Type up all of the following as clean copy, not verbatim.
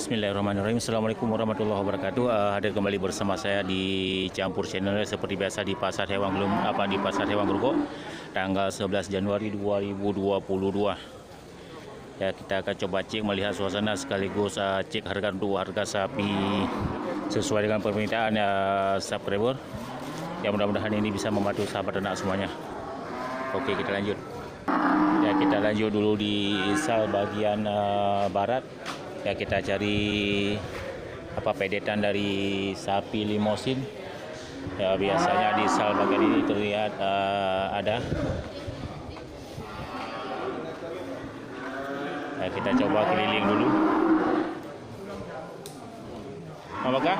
Bismillahirrahmanirrahim. Assalamualaikum warahmatullahi wabarakatuh. Hadir kembali bersama saya di Campur Channel seperti biasa di Pasar Hewan di Pasar Hewan Grogol tanggal 11 Januari 2022. Ya, kita akan coba cek melihat suasana sekaligus cek harga sapi sesuai dengan permintaan subscriber. Ya, mudah-mudahan ini bisa membantu sahabat ternak semuanya. Oke, kita lanjut. Ya, kita lanjut dulu di sal bagian barat. Ya, kita cari pedetan dari sapi limosin. Ya, biasanya di sal bagian ini terlihat ada. Ya, kita coba keliling dulu. Apakah?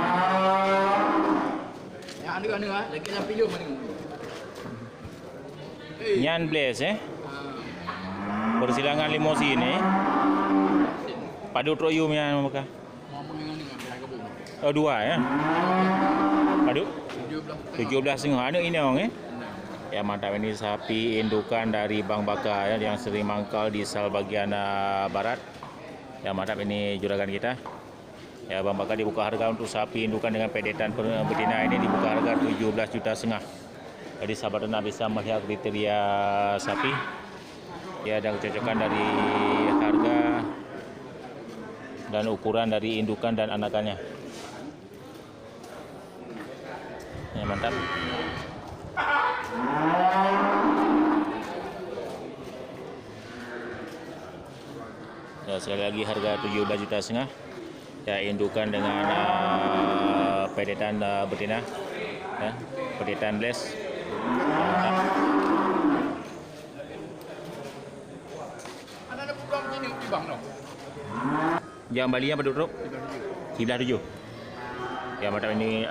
Ya, anu lagi sampai jom ni. Nyan Blaze Persilangan limosin Padu troyum yang apakah? Oh, dua ya. Padu 17,5. Anu ini orang Ya, mantap, ini sapi indukan dari Bang Baka ya, yang sering mangkal di sal bagian barat. Ya, mantap, ini juragan kita. Ya, Bang Baka dibuka harga untuk sapi indukan dengan pedetan betina ini dibuka harga 17,5 juta. Jadi sahabat ternak bisa melihat kriteria sapi. Ya, dan kecocokan dari harga dan ukuran dari indukan dan anakannya. Ya, mantap. Ya, sekali lagi harga 17,5 juta. Ya, indukan dengan pedetan betina. Ya, pedetan Blaze. Ya, mantap. Ada pulang sini di bang no. Jam Bali apa duduk? 97. Ya, mantap, ini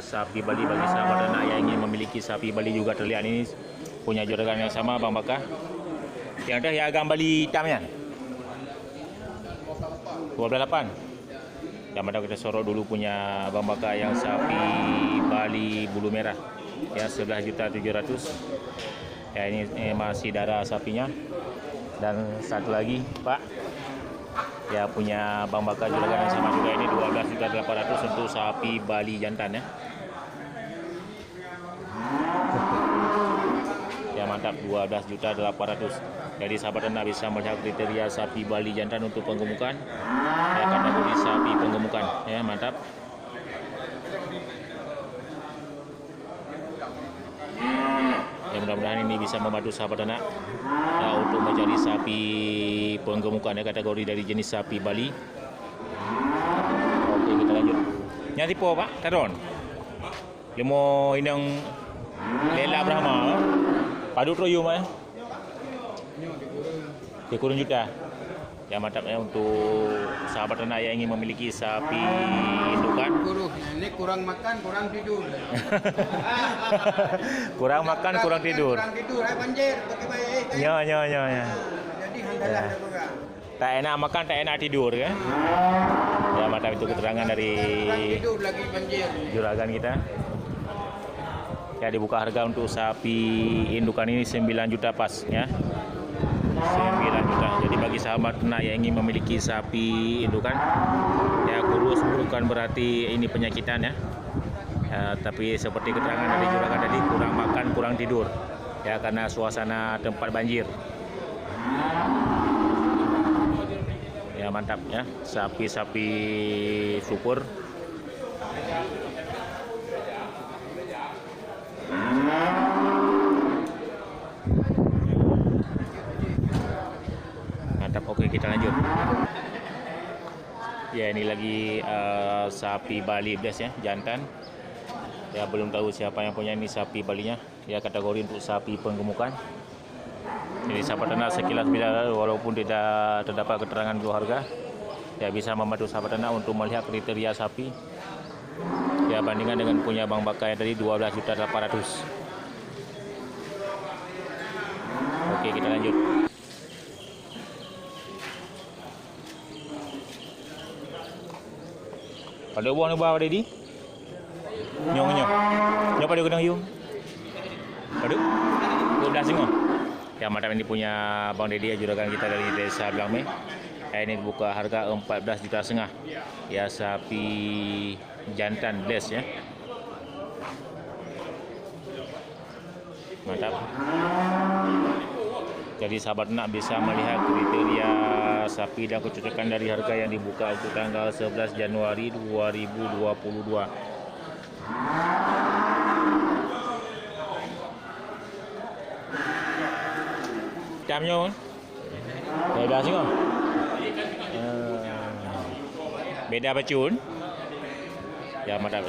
sapi Bali bagi sahabat ternak yang ingin memiliki sapi Bali juga terlihat ini punya juragan yang sama Bang Baka. Yang ada ya agam Bali hitamnya. 12,8. Ya, mantap, kita sorot dulu punya Bang Baka yang sapi Bali bulu merah. Ya, 11,7 juta. Ya, ini masih darah sapinya. Dan satu lagi, Pak. Ya, punya Bang Baka juragan yang sama juga ini 12,8 juta untuk sapi Bali jantan ya. Ya, mantap, 12,8 juta. Jadi sahabat ternak bisa melihat kriteria sapi Bali jantan untuk penggemukan. Ya, kategori sapi penggemukan ya, mantap. Ya, mudah-mudahan ini bisa membantu sahabat ternak ya, untuk mencari sapi penggemukan ya, kategori dari jenis sapi Bali. Oke, kita lanjut. Nyati po Pak Taron. Limo inang Lela Brahma. Padu troyum dikurun juta. Ya, mantap ya, untuk sahabat ternak yang ingin memiliki sapi indukan. Ini kurang makan, kurang tidur. Kurang makan, kurang tidur. Kurang tidur, banjir, pakai baik. Ya. Jadi handalah ada kurang. Tak enak makan, tak enak tidur ya. Ya, mantap, itu keterangan dari Tidur lagi banjir. juragan kita. Ya, dibuka harga untuk sapi indukan ini 9 juta pas ya. 9 juta. Jadi bagi sahabat ternak yang ingin memiliki sapi indukan ya, kurus bukan berarti ini penyakitan ya. Tapi seperti keterangan dari juragan tadi, kurang makan, kurang tidur ya, karena suasana tempat banjir. Ya, mantap ya, sapi-sapi super. Mantap. Oke, kita lanjut. Ya, ini lagi sapi Bali Blaze ya, jantan. Ya, belum tahu siapa yang punya ini sapi Balinya. Ya, kategori untuk sapi penggemukan. Jadi sahabat ternak sekilas bila walaupun tidak terdapat keterangan untuk harga, ya bisa membantu sahabat ternak untuk melihat kriteria sapi. Ya, bandingkan dengan punya Bang Baka yang tadi 12,8 juta. Oke, kita lanjut. Ada buah ni bawa tadi? Nyong. Nyong pada kena hiu. Padu? 12,5. Yang mantap, ini punya Bang Dedi, juragan kita dari Desa Blangme. Ini dibuka harga 14,5 juta. Ya, sapi jantan bless ya. Mantap. Jadi sahabat ternak bisa melihat kriteria sapi dan kecocokan dari harga yang dibuka untuk tanggal 11 Januari 2022. Camnya beda sih kok. Beda bacun. Ya mantap,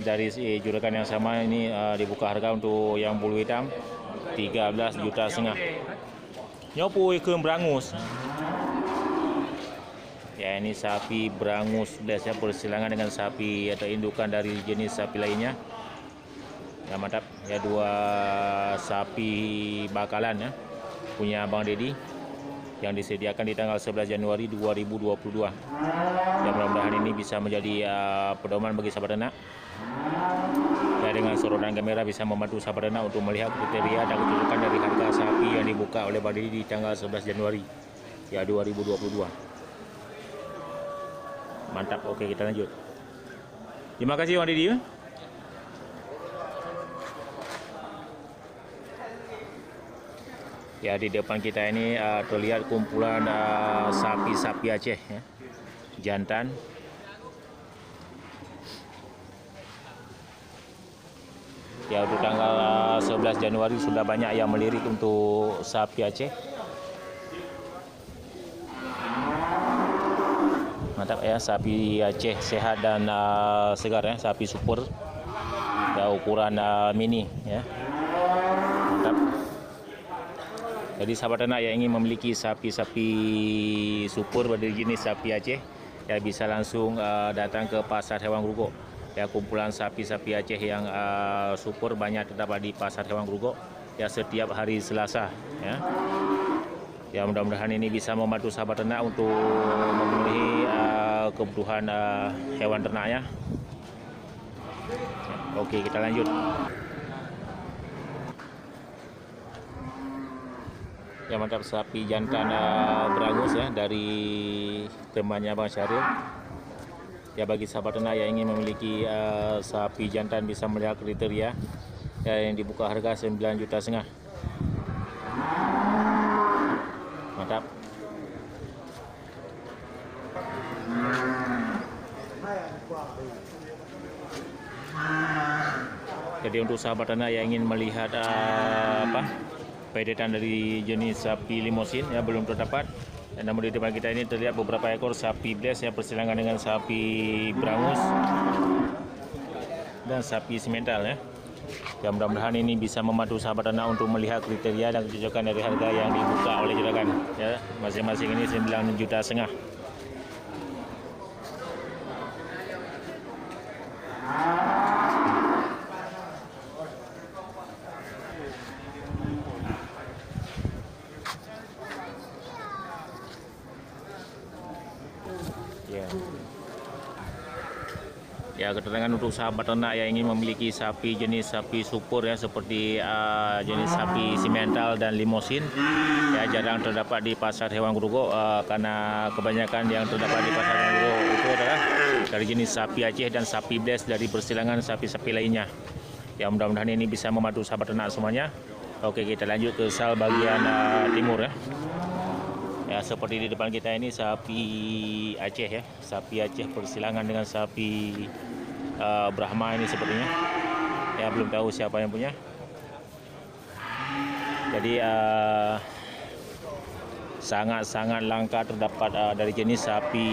dari juragan yang sama ini dibuka harga untuk yang bulu hitam 13,5 juta. Nyopu ikan berangus. Ya, ini sapi berangus biasanya persilangan dengan sapi atau indukan dari jenis sapi lainnya. Ya mantap, ya dua sapi bakalan ya. Punya Bang Dedi yang disediakan di tanggal 11 Januari 2022. Ya, mudah-mudahan ini bisa menjadi pedoman bagi sahabat ternak. Ya, dengan sorotan kamera bisa membantu sahabat ternak untuk melihat kriteria dan kecocokan dari harga sapi yang dibuka oleh Bang Dedi di tanggal 11 Januari ya 2022. Mantap, oke kita lanjut. Terima kasih Bang Dedi. Ya, di depan kita ini terlihat kumpulan sapi-sapi Aceh ya. Jantan. Ya, untuk tanggal 11 Januari sudah banyak yang melirik untuk sapi Aceh. Mantap ya, sapi Aceh sehat dan segar ya, sapi super. Ya, ukuran mini ya. Mantap. Jadi sahabat ternak yang ingin memiliki sapi-sapi super dari jenis sapi Aceh, ya bisa langsung datang ke Pasar Hewan Grogol. Ya, kumpulan sapi-sapi Aceh yang super banyak terdapat di Pasar Hewan Grogol ya setiap hari Selasa ya. Ya, mudah-mudahan ini bisa membantu sahabat ternak untuk memenuhi kebutuhan hewan ternaknya. Oke, kita lanjut. Ya mantap, sapi jantan berangus ya dari temannya Bang Syahril. Ya, bagi sahabat ternak yang ingin memiliki sapi jantan bisa melihat kriteria ya, yang dibuka harga 9,5 juta. Mantap. Jadi untuk sahabat ternak yang ingin melihat pedetan dari jenis sapi limosin ya belum terdapat. Dan namun di depan kita ini terlihat beberapa ekor sapi bless yang persilangan dengan sapi berangus dan sapi simental ya. Ya, mudah-mudahan ini bisa membantu sahabat ternak untuk melihat kriteria dan kecocokan dari harga yang dibuka oleh juragan ya. Masing-masing ini 9,5 juta. Ya, keterangan untuk sahabat ternak yang ingin memiliki sapi jenis sapi super ya seperti jenis sapi simental dan limosin ya jarang terdapat di Pasar Hewan Grogol karena kebanyakan yang terdapat di Pasar Hewan Grogol itu adalah dari jenis sapi Aceh dan sapi bless dari persilangan sapi-sapi lainnya. Ya, mudah-mudahan ini bisa membantu sahabat ternak semuanya. Oke, kita lanjut ke sal bagian timur ya. Ya, seperti di depan kita ini sapi Aceh ya, sapi Aceh persilangan dengan sapi Brahma ini sepertinya. Ya, belum tahu siapa yang punya. Jadi sangat-sangat langka terdapat dari jenis sapi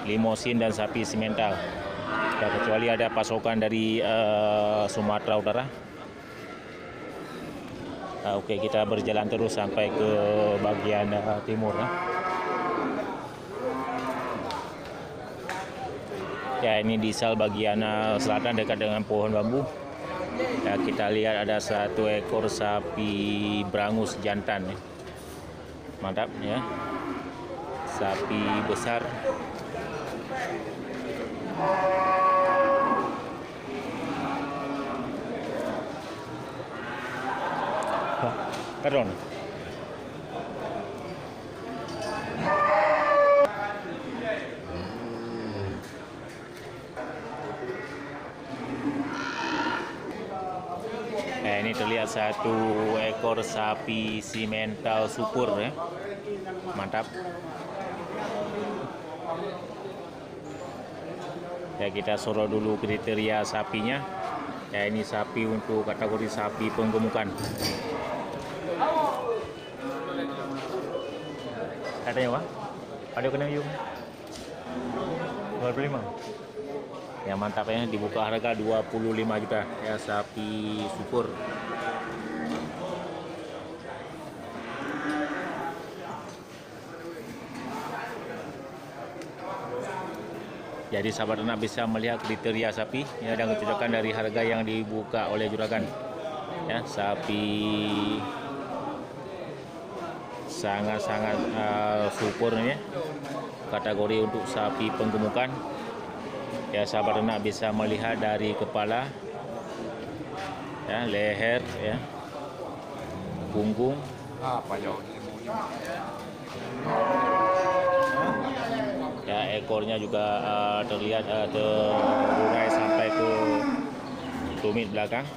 limosin dan sapi simental. Ya, kecuali ada pasokan dari Sumatera Utara. Oke, kita berjalan terus sampai ke bagian timur ya. Ya, ini di sal bagian selatan dekat dengan pohon bambu. Ya, kita lihat ada satu ekor sapi berangus jantan ya. Mantap ya. Sapi besar. Karon. Ini terlihat satu ekor sapi simental super ya. Mantap. Ya, kita sorot dulu kriteria sapinya. Ya, ini sapi untuk kategori sapi penggemukan. Katanya Bang? Ada kena yuk. 25. Ya, mantap ya, dibuka harga 25 juta ya, sapi super. Jadi sahabat ternak bisa melihat kriteria sapi ya, dan kecocokan dari harga yang dibuka oleh juragan. Ya, sapi sangat-sangat super ya. Kategori untuk sapi penggemukan. Ya, sahabat ternak bisa melihat dari kepala, ya, leher, ya, punggung. Ya, ekornya juga terlihat terurai sampai ke tumit belakang.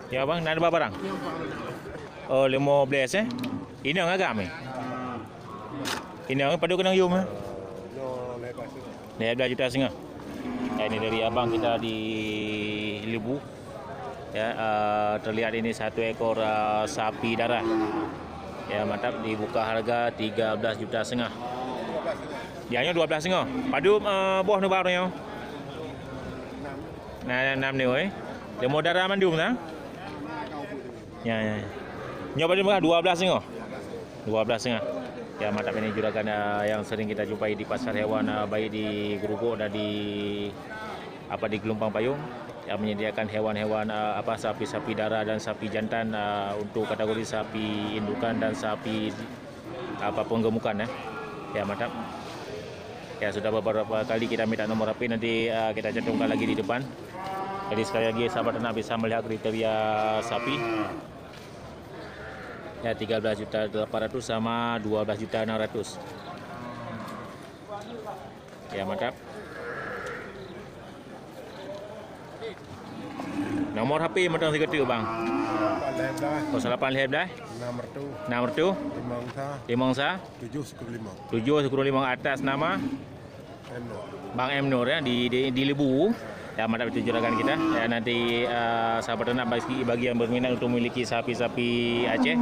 Ya bang, nak ada berapa barang? Oh, 15 eh? Ini yang agak ni? Ini yang pada kena yum eh? 15 juta setengah. Ya, ini dari abang kita di Lebu. Ya, terlihat ini satu ekor sapi darah. Ya, mantap, dibuka harga 13 juta setengah. Dia hanya 12 setengah. Padu buah nu baru nya. Nah, 6 ni oi. Dia mau darah mandum tak? Ya, ya. Nyoba dia berapa? 12 setengah. 12 setengah. Ya, mantap, ini juragan yang sering kita jumpai di pasar hewan baik di Grogol dan di Gelombang Payung, yang menyediakan hewan-hewan sapi-sapi darah dan sapi jantan untuk kategori sapi indukan dan sapi penggemukan ya. Ya, mantap. Ya, sudah beberapa kali kita minta nomor HP, nanti kita cantumkan lagi di depan. Jadi sekali lagi sahabat ternak bisa melihat kriteria sapi. Ya, 13.800.000 sama 12.600.000. Ya, mantap. Nomor HP macam si ketik bang? 08 Nomor tu? 5 715 atas nama Bang M Nur ya, di Lebu. Ya, mantap, itu juragan kita. Ya, nanti sahabat ternak bagi yang berminat untuk memiliki sapi-sapi Aceh,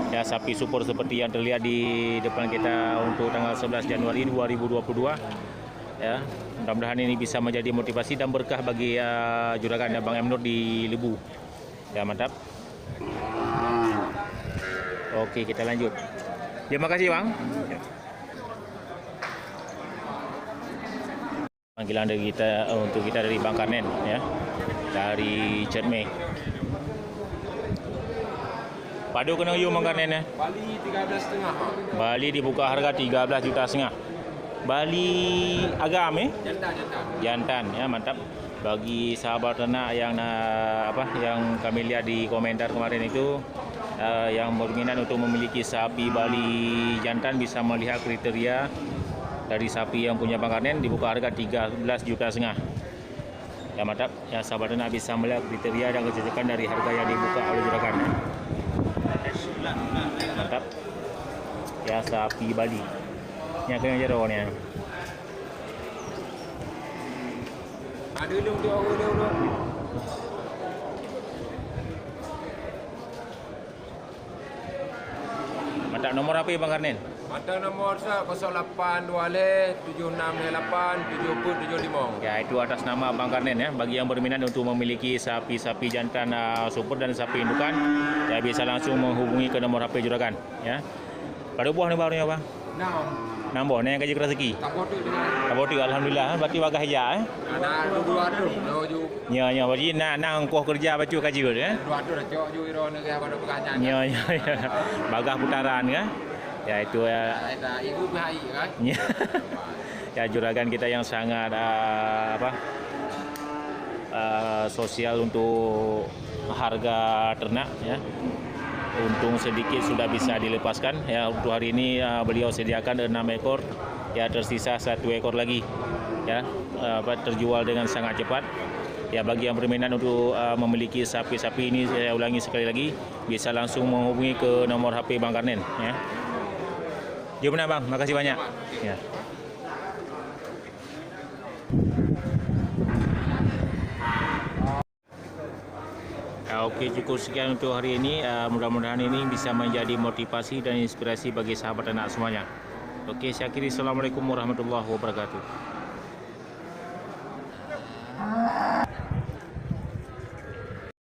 ya, sapi super seperti yang terlihat di depan kita untuk tanggal 11 Januari 2022. Ya, mudah-mudahan ini bisa menjadi motivasi dan berkah bagi juragan Bang M Nur di Lebu. Ya, mantap. Oke, kita lanjut. Terima kasih bang. Panggilan dari kita untuk kita dari Bang Karnen ya, dari Cermai. Padu kena you Bang Karnen ya? Bali 13,5. Bali dibuka harga 13 juta setengah. Bali agam jantan ya, mantap. Bagi sahabat ternak yang yang kami lihat di komentar kemarin itu, yang berminat untuk memiliki sapi Bali jantan bisa melihat kriteria dari sapi yang punya Bang Karnen, dibuka harga 13 juta setengah. Ya, mantap. Ya, sahabat ternak bisa melihat kriteria dan kecocokan dari harga yang dibuka oleh juragan. Mantap. Ya, sapi Bali. Yang kena jero ni. Ada dulu dulu. Mantap, nomor apa ya Bang Karnen? Ada nomor saya 0828 7608 7075. Ya, itu atas nama Bang Karnen ya. Bagi yang berminat untuk memiliki sapi-sapi jantan super dan sapi indukan, ya bisa langsung menghubungi ke nomor HP juragan ya. Pada buah ni barunya Bang? 6 buah ni yang gaji rezeki. Tak alhamdulillah, berarti bagah hija Ada 200 ju. Ya, berarti nak engkau kerja baca kaji ya. 200 cok ju iro negara pada peganya. Ya. Bagah putaran ya. Ya itu ya. Ada ibu bahaya kan? Ya juragan kita yang sangat sosial untuk harga ternak ya. Untung sedikit sudah bisa dilepaskan ya. Untuk hari ini beliau sediakan 6 ekor ya, tersisa 1 ekor lagi ya, terjual dengan sangat cepat ya. Bagi yang berminat untuk memiliki sapi-sapi ini, saya ulangi sekali lagi, bisa langsung menghubungi ke nomor HP Bang Karnen ya. Jumpa Bang, makasih banyak ya. Oke, cukup sekian untuk hari ini. Mudah-mudahan ini bisa menjadi motivasi dan inspirasi bagi sahabat ternak semuanya. Oke, saya akhiri. Assalamualaikum warahmatullahi wabarakatuh.